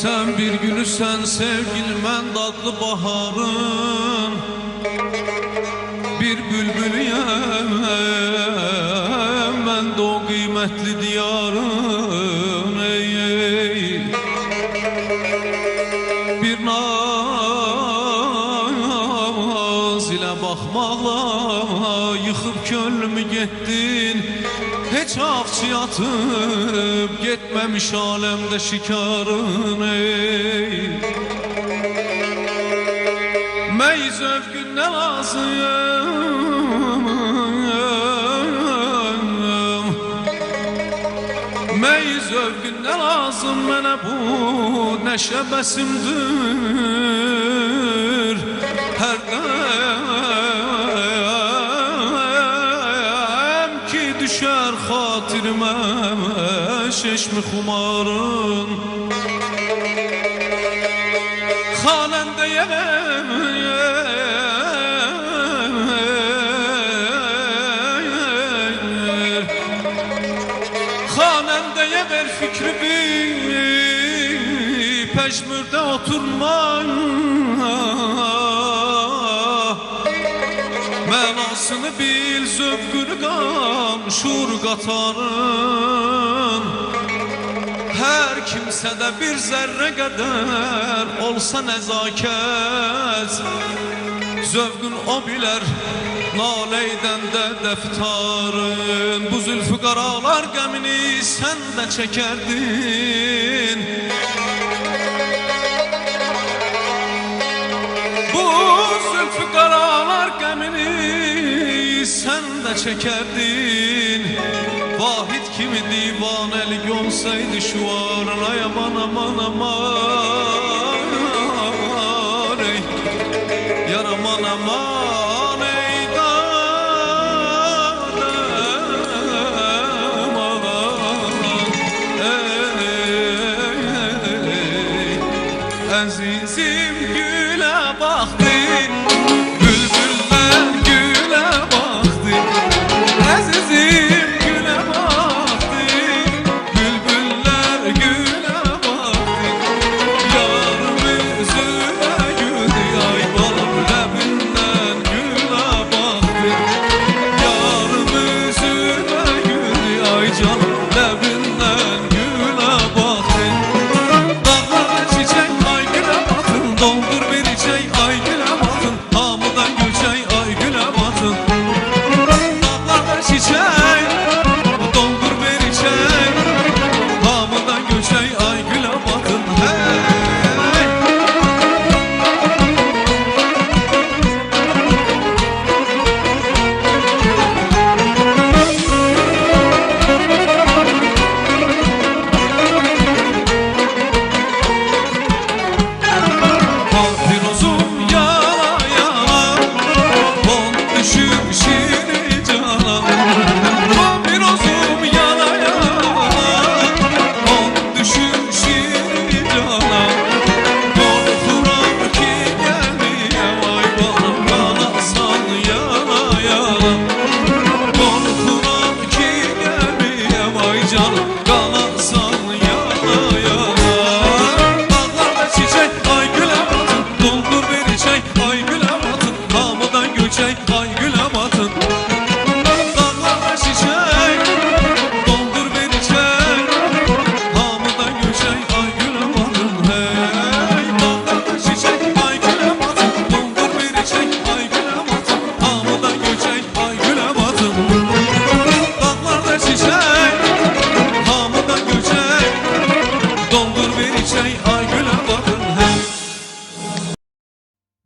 Sen bir gülüsen sevgilim, ben tatlı baharın bir bülbülüyem, ben de o kıymetli diyarın. Ey ey, bir naz ile bakmakla yıkıp könlümü gittin. Hiç akçı atıp gitmemiş alemde şikarın. Ey meyiz övgün ne lazım, meyiz övgün ne lazım, mənə bu neşe besimdir her dem ki düşer hatirime çeşmi xumarın. Xanəndəyə xanəndəyə ver fikrimi, pejmürdə oturma, mənasını bil, zövqünü qan, şuur qatarın. Hər kimsədə bir zərrə qədər olsa nəzakət, zövqün o bilər naleydəndə dəftarın. Bu zülfü qaralar qəmini sən də çəkərdin, bu zülfü qaralar qəmini sən də çəkərdin. Vahid kimi divanəlik olsaydı şu arına, yaman aman aman, ey yar aman aman, ey dadem aman, ey azizim güle baktı, bülbüller güle baktı, azizim Çek